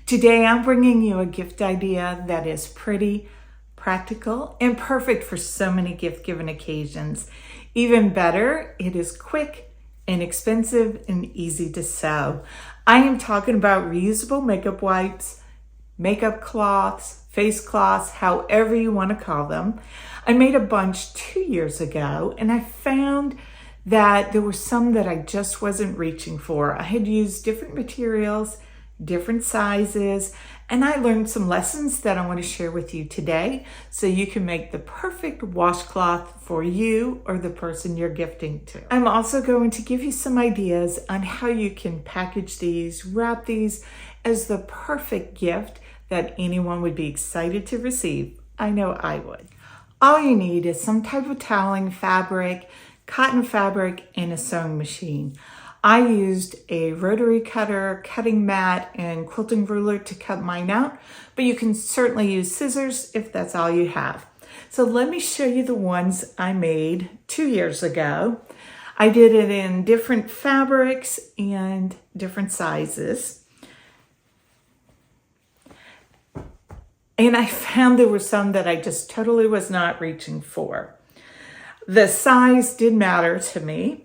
Today I'm bringing you a gift idea that is pretty, practical, and perfect for so many gift-giving occasions. Even better, it is quick, inexpensive, and easy to sew. I am talking about reusable makeup wipes, makeup cloths, face cloths, however you want to call them. I made a bunch 2 years ago, and I found that there were some that I just wasn't reaching for. I had used different materials, different sizes, and I learned some lessons that I want to share with you today so you can make the perfect washcloth for you or the person you're gifting to. I'm also going to give you some ideas on how you can package these, wrap these as the perfect gift that anyone would be excited to receive. I know I would. All you need is some type of toweling fabric, cotton fabric, and a sewing machine. I used a rotary cutter, cutting mat, and quilting ruler to cut mine out, but you can certainly use scissors if that's all you have. So let me show you the ones I made 2 years ago. I did it in different fabrics and different sizes. And I found there were some that I just totally was not reaching for. The size did matter to me.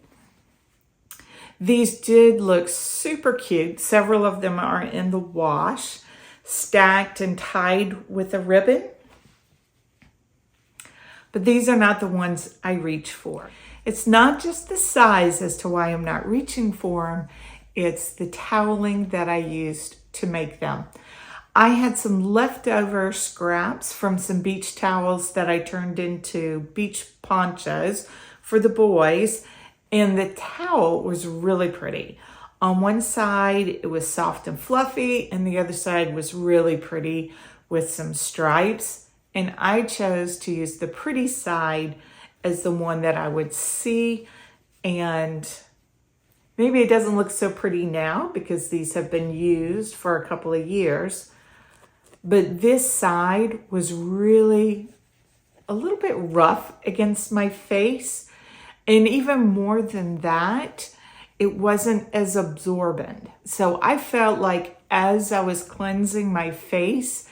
These did look super cute. Several of them are in the wash, stacked and tied with a ribbon. But these are not the ones I reach for. It's not just the size as to why I'm not reaching for them. It's the toweling that I used to make them. I had some leftover scraps from some beach towels that I turned into beach ponchos for the boys, and the towel was really pretty. On one side, it was soft and fluffy, and the other side was really pretty with some stripes, and I chose to use the pretty side as the one that I would see, and maybe it doesn't look so pretty now because these have been used for a couple of years. But this side was really a little bit rough against my face. And even more than that, it wasn't as absorbent. So I felt like as I was cleansing my face,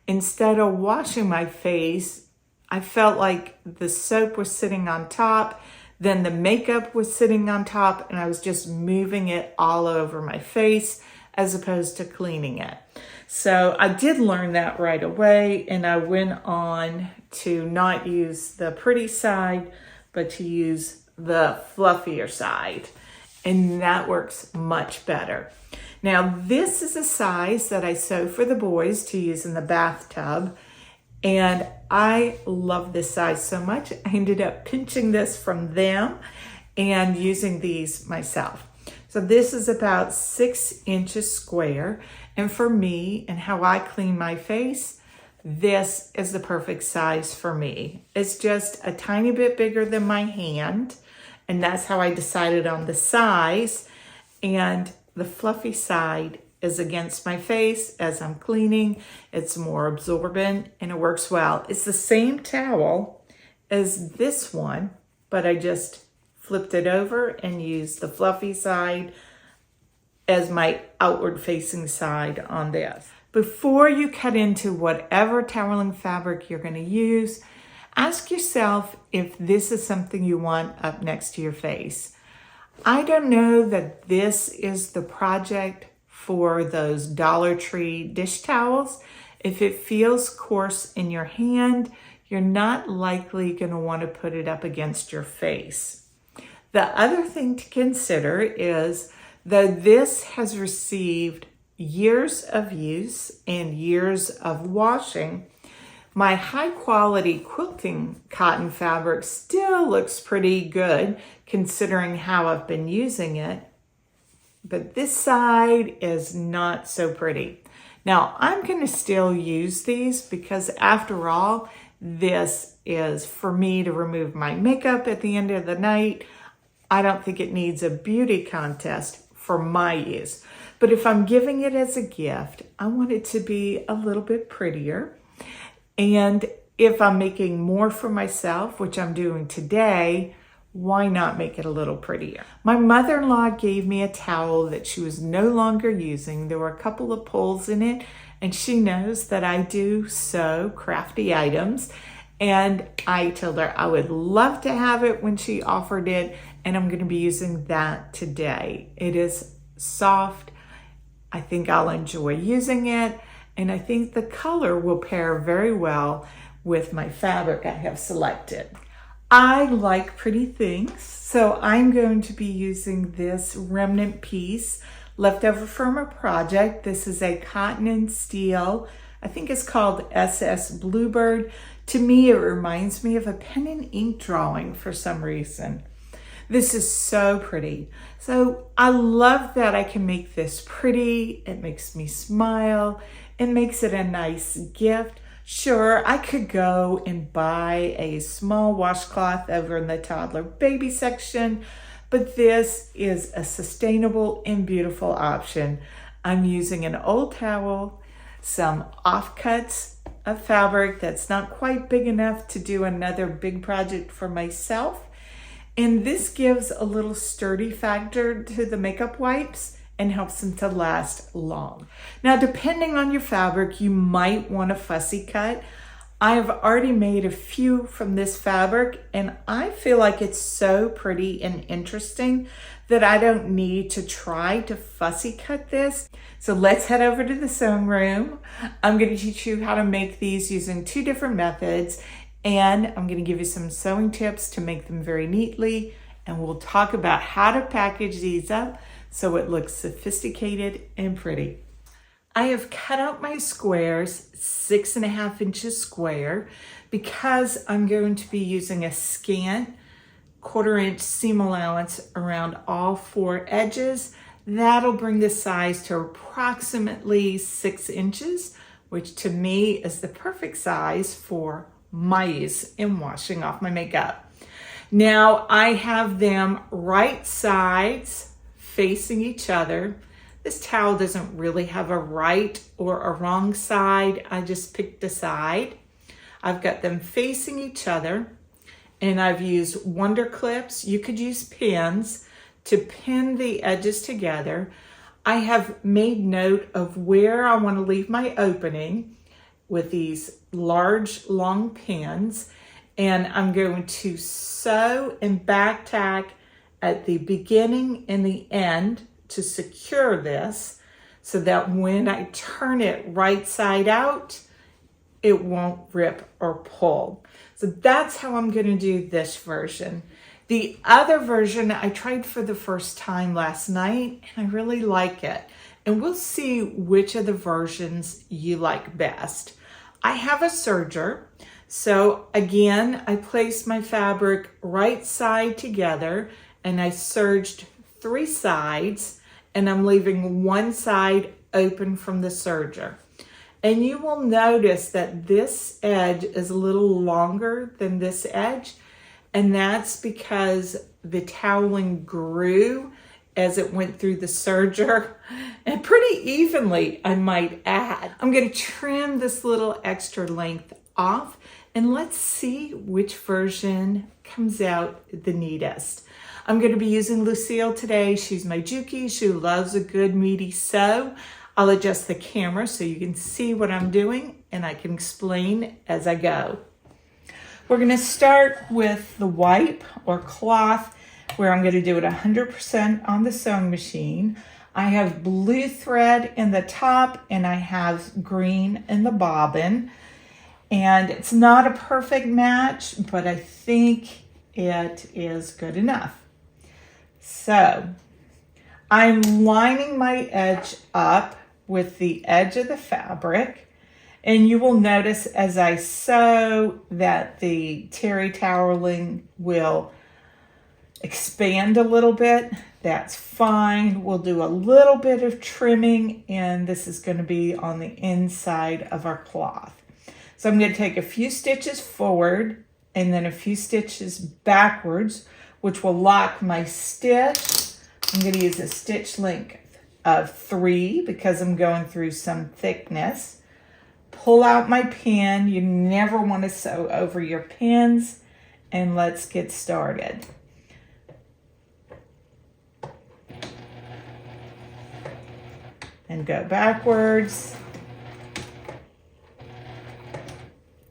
instead of washing my face, I felt like the soap was sitting on top, then the makeup was sitting on top, and I was just moving it all over my face as opposed to cleaning it. So I did learn that right away, and I went on to not use the pretty side, but to use the fluffier side, and that works much better. Now, this is a size that I sew for the boys to use in the bathtub, and I love this size so much. I ended up pinching this from them and using these myself. So this is about 6 inches square. And for me and how I clean my face, this is the perfect size for me. It's just a tiny bit bigger than my hand. And that's how I decided on the size. And the fluffy side is against my face as I'm cleaning. It's more absorbent and it works well. It's the same towel as this one, but I just flipped it over and used the fluffy side as my outward facing side on this. Before you cut into whatever toweling fabric you're going to use, ask yourself if this is something you want up next to your face. I don't know that this is the project for those Dollar Tree dish towels. If it feels coarse in your hand, you're not likely going to want to put it up against your face. The other thing to consider is that this has received years of use and years of washing, my high quality quilting cotton fabric still looks pretty good considering how I've been using it, but this side is not so pretty. Now I'm going to still use these because after all, this is for me to remove my makeup at the end of the night. I don't think it needs a beauty contest for my use. But if I'm giving it as a gift, I want it to be a little bit prettier. And if I'm making more for myself, which I'm doing today, why not make it a little prettier? My mother-in-law gave me a towel that she was no longer using. There were a couple of pulls in it, and she knows that I do sew crafty items. And I told her I would love to have it when she offered it, and I'm going to be using that today. It is soft. I think I'll enjoy using it, and I think the color will pair very well with my fabric I have selected. I like pretty things, so I'm going to be using this remnant piece left over from a project. This is a cotton and steel. I think it's called SS Bluebird. To me, it reminds me of a pen and ink drawing for some reason. This is so pretty. So I love that I can make this pretty. It makes me smile. It makes it a nice gift. Sure, I could go and buy a small washcloth over in the toddler baby section, but this is a sustainable and beautiful option. I'm using an old towel, some offcuts of fabric that's not quite big enough to do another big project for myself. And this gives a little sturdy factor to the makeup wipes and helps them to last long. Now, depending on your fabric, you might want a fussy cut. I have already made a few from this fabric, and I feel like it's so pretty and interesting that I don't need to try to fussy cut this. So let's head over to the sewing room. I'm going to teach you how to make these using 2 different methods, and I'm going to give you some sewing tips to make them very neatly, and we'll talk about how to package these up so it looks sophisticated and pretty. I have cut out my squares 6.5 inches square because I'm going to be using a scant 1/4 inch seam allowance around all 4 edges. That'll bring the size to approximately 6 inches, which to me is the perfect size for my use in washing off my makeup. Now I have them right sides facing each other. This towel doesn't really have a right or a wrong side. I just picked a side. I've got them facing each other, and I've used Wonder Clips. You could use pins to pin the edges together. I have made note of where I want to leave my opening with these large, long pins, and I'm going to sew and back tack at the beginning and the end to secure this so that when I turn it right side out, it won't rip or pull. So that's how I'm going to do this version. The other version I tried for the first time last night, and I really like it. And we'll see which of the versions you like best. I have a serger. So again, I placed my fabric right side together, and I serged 3 sides, and I'm leaving one side open from the serger. And you will notice that this edge is a little longer than this edge, and that's because the toweling grew as it went through the serger, and pretty evenly, I might add. I'm going to trim this little extra length off, and let's see which version comes out the neatest. I'm going to be using Lucille today. She's my Juki. She loves a good meaty sew. I'll adjust the camera so you can see what I'm doing, and I can explain as I go. We're going to start with the wipe or cloth, where I'm going to do it 100% on the sewing machine. I have blue thread in the top, and I have green in the bobbin. And it's not a perfect match, but I think it is good enough. So I'm lining my edge up with the edge of the fabric, and you will notice as I sew that the terry toweling will expand a little bit. That's fine. We'll do a little bit of trimming, and this is going to be on the inside of our cloth. So I'm going to take a few stitches forward and then a few stitches backwards, which will lock my stitch. I'm going to use a stitch length of 3 because I'm going through some thickness. Pull out my pin. You never want to sew over your pins, and let's get started. and go backwards.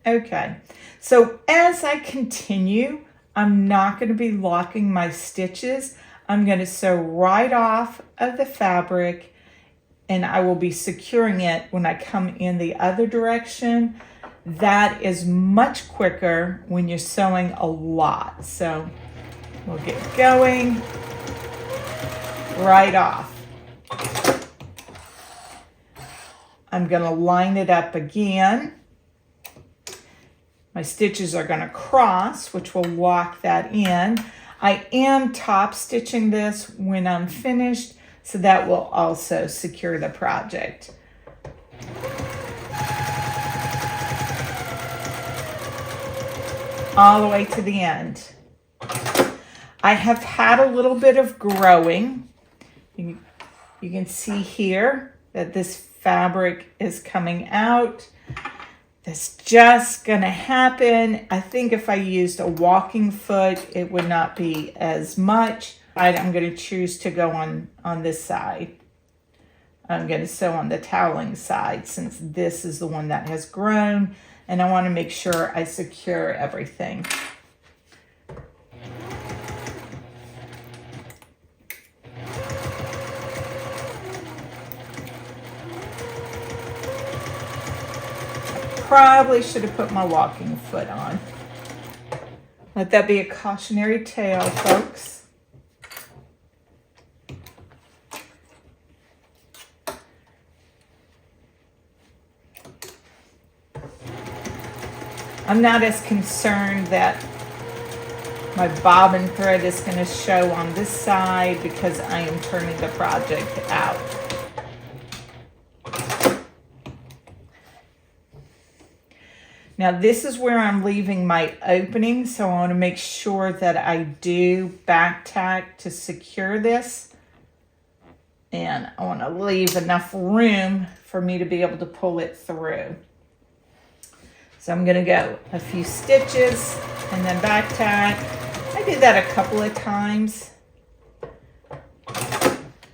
Okay, so as I continue, I'm not going to be locking my stitches. I'm going to sew right off of the fabric, and I will be securing it when I come in the other direction. That is much quicker when you're sewing a lot. So we'll get going right off. I'm going to line it up again. My stitches are going to cross, which will lock that in. I am top stitching this when I'm finished, so that will also secure the project. All the way to the end. I have had a little bit of growing. You can see here that this fabric is coming out. That's just gonna happen. I think if I used a walking foot, it would not be as much. I'm gonna choose to go on this side. I'm gonna sew on the toweling side since this is the one that has grown, and I wanna make sure I secure everything. Probably should have put my walking foot on. Let that be a cautionary tale, folks. I'm not as concerned that my bobbin thread is going to show on this side because I am turning the project out. Now this is where I'm leaving my opening, so I want to make sure that I do back tack to secure this. And I want to leave enough room for me to be able to pull it through. So I'm going to go a few stitches and then back tack. I did that a couple of times.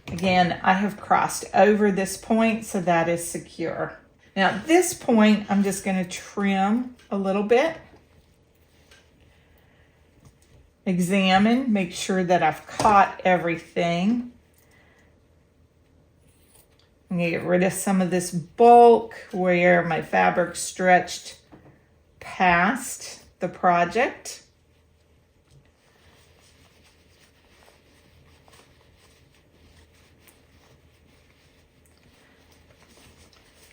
Again, I have crossed over this point, so that is secure. Now at this point, I'm just going to trim a little bit. Examine, make sure that I've caught everything. I'm going to get rid of some of this bulk where my fabric stretched past the project.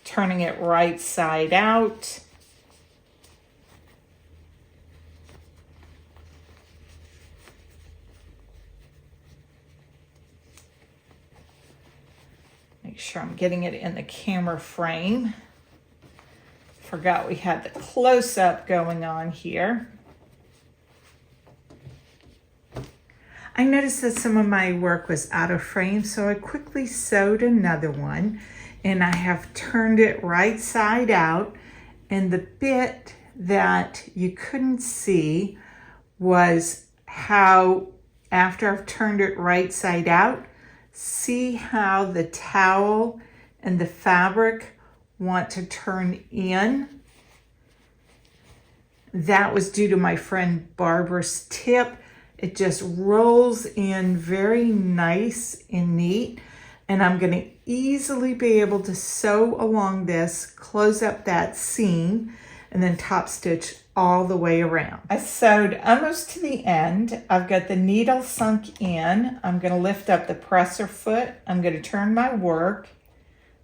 Turning it right side out. Make sure I'm getting it in the camera frame. Forgot we had the close-up going on here. I noticed that some of my work was out of frame, so I quickly sewed another one. And I have turned it right side out, and the bit that you couldn't see was how after I've turned it right side out, see how the towel and the fabric want to turn in. That was due to my friend Barbara's tip. It just rolls in very nice and neat. And I'm going to easily be able to sew along this, close up that seam, and then top stitch all the way around. I sewed almost to the end. I've got the needle sunk in. I'm going to lift up the presser foot. I'm going to turn my work,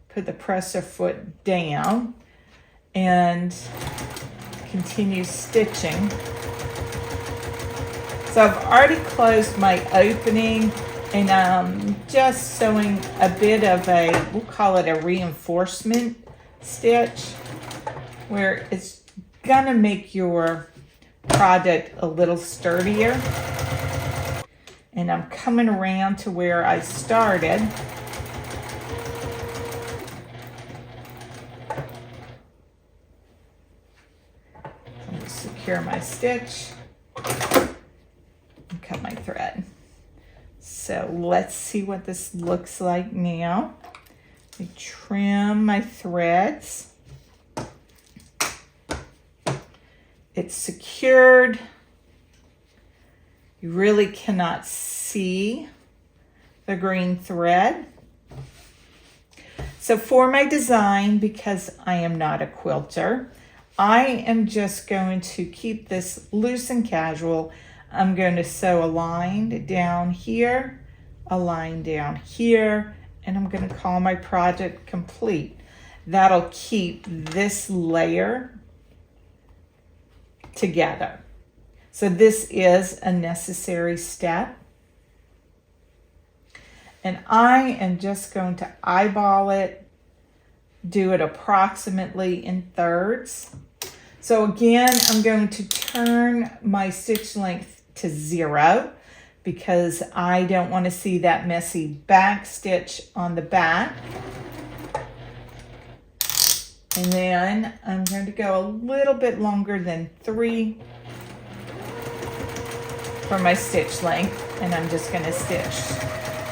put the presser foot down, and continue stitching. So I've already closed my opening. And I'm just sewing a bit of a, we'll call it a reinforcement stitch, where it's gonna make your project a little sturdier. And I'm coming around to where I started. I'm gonna secure my stitch and cut my thread. So let's see what this looks like now. I trim my threads. It's secured. You really cannot see the green thread. So for my design, because I am not a quilter, I am just going to keep this loose and casual. I'm going to sew a line down here, a line down here, and I'm going to call my project complete. That'll keep this layer together. So this is a necessary step. And I am just going to eyeball it, do it approximately in thirds. So again, I'm going to turn my stitch length to 0 because I don't want to see that messy back stitch on the back. And then I'm going to go a little bit longer than 3 for my stitch length, and I'm just going to stitch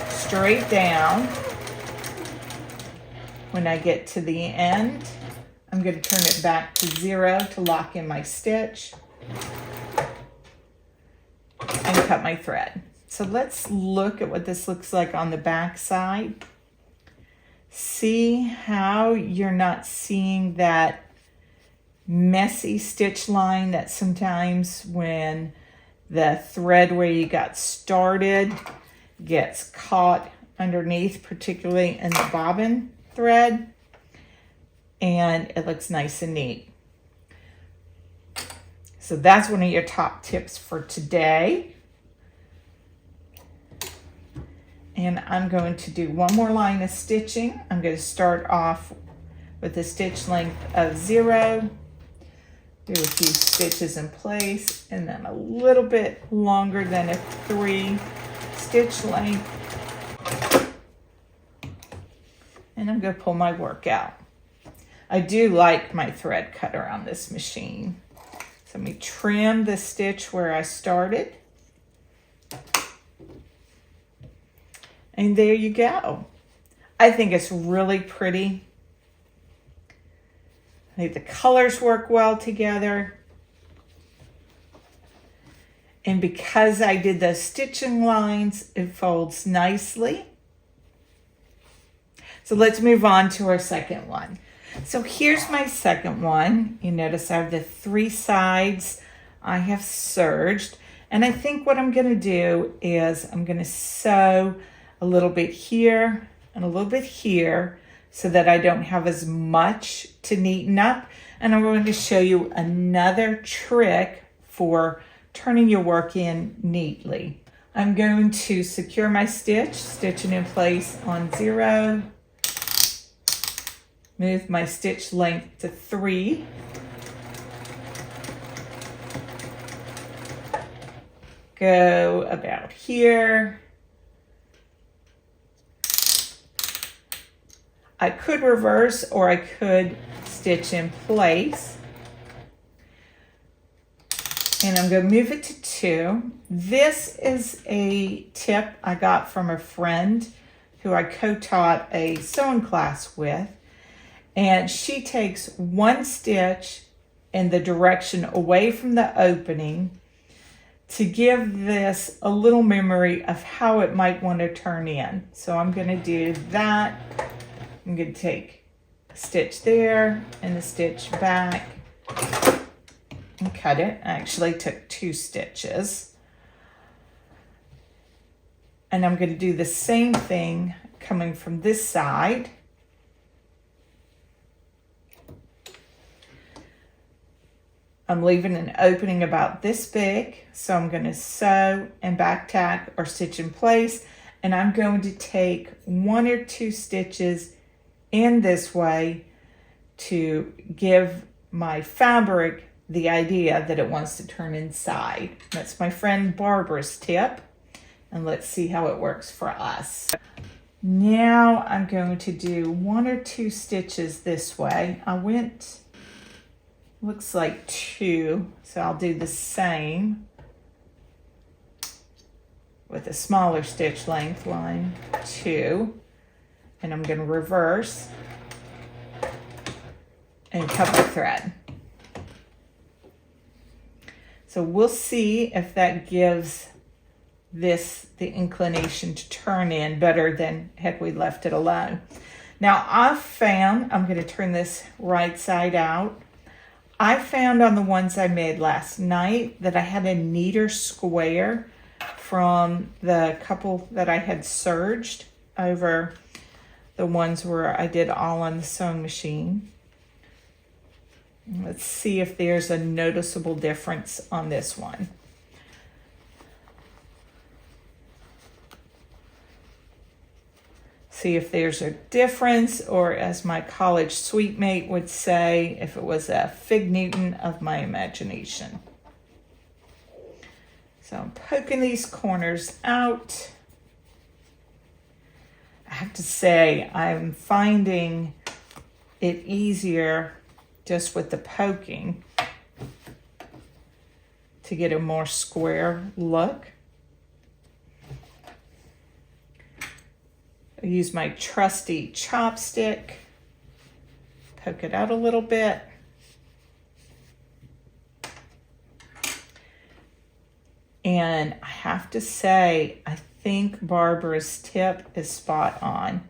straight down. When I get to the end, I'm going to turn it back to 0 to lock in my stitch and cut my thread. So let's look at what this looks like on the back side. See how you're not seeing that messy stitch line that sometimes when the thread where you got started gets caught underneath, particularly in the bobbin thread, and it looks nice and neat. So that's one of your top tips for today. And I'm going to do one more line of stitching. I'm going to start off with a stitch length of 0, do a few stitches in place, and then a little bit longer than a 3 stitch length. And I'm going to pull my work out. I do like my thread cutter on this machine. So let me trim the stitch where I started. And there you go. I think it's really pretty. I think the colors work well together. And because I did those stitching lines, it folds nicely. So let's move on to our second one. So here's my second one. You notice I have the 3 sides I have serged. And I think what I'm going to do is I'm going to sew a little bit here and a little bit here so that I don't have as much to neaten up. And I'm going to show you another trick for turning your work in neatly. I'm going to secure my stitch, stitching in place on 0, move my stitch length to 3, go about here. I could reverse or I could stitch in place. And I'm going to move it to 2. This is a tip I got from a friend who I co-taught a sewing class with. And she takes 1 stitch in the direction away from the opening to give this a little memory of how it might want to turn in. So I'm going to do that. I'm going to take a stitch there and a stitch back and cut it. I actually took 2 stitches. And I'm going to do the same thing coming from this side. I'm leaving an opening about this big, so I'm going to sew and back tack or stitch in place, and I'm going to take 1 or 2 stitches in this way to give my fabric the idea that it wants to turn inside. That's my friend Barbara's tip, and let's see how it works for us. Now I'm going to do 1 or 2 stitches this way. I went, looks like 2, so I'll do the same with a smaller stitch length, 1, 2. and I'm going to reverse and cut my thread. So we'll see if that gives this the inclination to turn in better than had we left it alone. Now I've found, I'm going to turn this right side out. I found on the ones I made last night that I had a neater square from the couple that I had serged over the ones where I did all on the sewing machine. Let's see if there's a noticeable difference on this one. See if there's a difference, or as my college sweet mate would say, if it was a fig Newton of my imagination. So I'm poking these corners out. I have to say, I'm finding it easier just with the poking to get a more square look. I use my trusty chopstick, poke it out a little bit. And I have to say, I think Barbara's tip is spot on.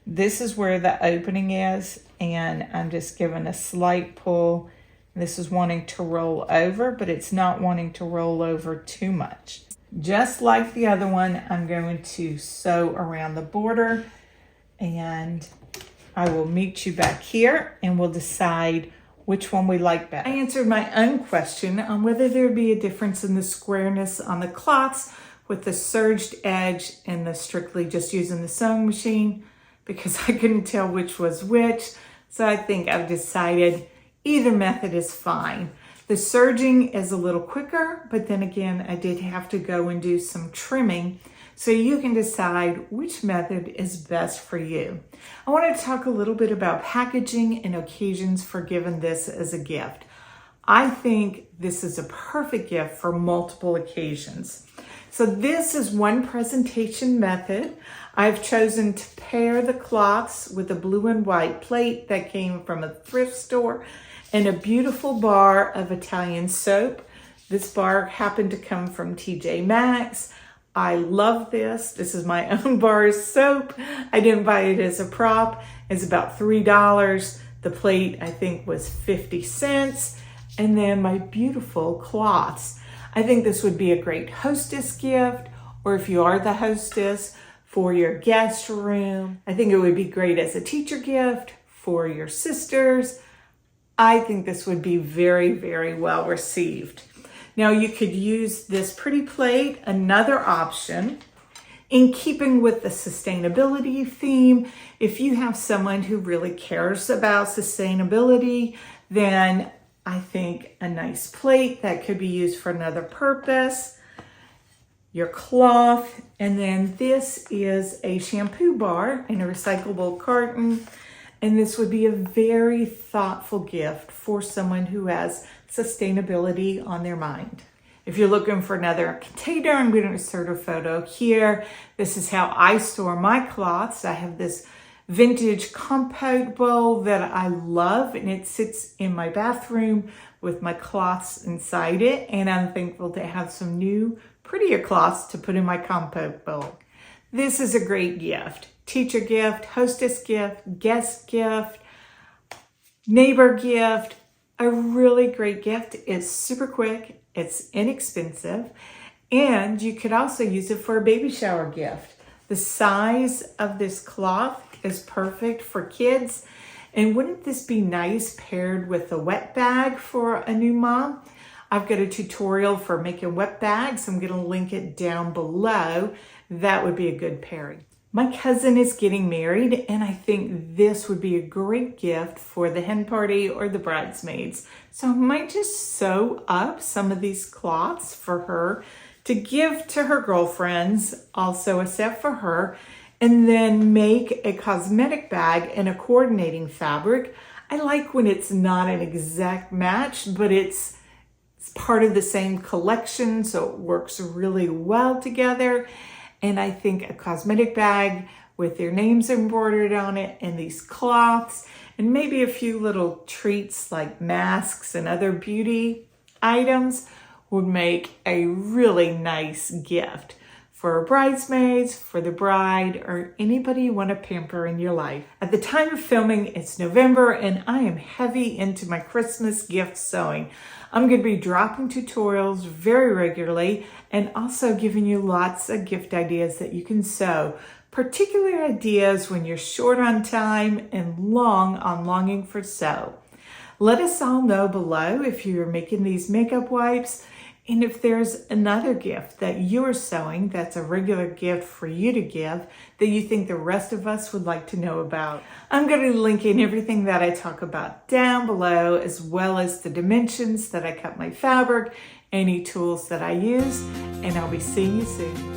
This is where the opening is, and I'm just giving a slight pull. This is wanting to roll over, but it's not wanting to roll over too much. Just like the other one, I'm going to sew around the border, and I will meet you back here and we'll decide which one we like better. I answered my own question on whether there would be a difference in the squareness on the cloths with the serged edge and the strictly just using the sewing machine, because I couldn't tell which was which. So I think I've decided either method is fine. The serging is a little quicker, but then again, I did have to go and do some trimming, so you can decide which method is best for you. I want to talk a little bit about packaging and occasions for giving this as a gift. I think this is a perfect gift for multiple occasions. So this is one presentation method. I've chosen to pair the cloths with a blue and white plate that came from a thrift store and a beautiful bar of Italian soap. This bar happened to come from TJ Maxx. I love this. This is my own bar of soap. I didn't buy it as a prop. It's about $3. The plate, I think, was 50 cents. And then my beautiful cloths. I think this would be a great hostess gift, or if you are the hostess, for your guest room. I think it would be great as a teacher gift for your sisters. I think this would be very, very well received. Now you could use this pretty plate, another option, in keeping with the sustainability theme. If you have someone who really cares about sustainability, then I think a nice plate that could be used for another purpose, your cloth, and then this is a shampoo bar in a recyclable carton. And this would be a very thoughtful gift for someone who has sustainability on their mind. If you're looking for another container, I'm going to insert a photo here. This is how I store my cloths. I have this vintage compote bowl that I love, and it sits in my bathroom with my cloths inside it. And I'm thankful to have some new, prettier cloths to put in my compote bowl. This is a great gift. Teacher gift, hostess gift, guest gift, neighbor gift, a really great gift. It's super quick, it's inexpensive, and you could also use it for a baby shower gift. The size of this cloth is perfect for kids, and wouldn't this be nice paired with a wet bag for a new mom? I've got a tutorial for making wet bags. I'm going to link it down below. That would be a good pairing. My cousin is getting married, and I think this would be a great gift for the hen party or the bridesmaids. So I might just sew up some of these cloths for her to give to her girlfriends, also a set for her, and then make a cosmetic bag in a coordinating fabric. I like when it's not an exact match, but it's part of the same collection, so it works really well together. And I think a cosmetic bag with their names embroidered on it, and these cloths, and maybe a few little treats like masks and other beauty items would make a really nice gift for bridesmaids, for the bride, or anybody you want to pamper in your life. At the time of filming, it's November, and I am heavy into my Christmas gift sewing. I'm going to be dropping tutorials very regularly and also giving you lots of gift ideas that you can sew. Particular ideas when you're short on time and long on longing for sew. Let us all know below if you're making these makeup wipes, and if there's another gift that you're sewing that's a regular gift for you to give that you think the rest of us would like to know about. I'm going to be linking everything that I talk about down below, as well as the dimensions that I cut my fabric, any tools that I use, and I'll be seeing you soon.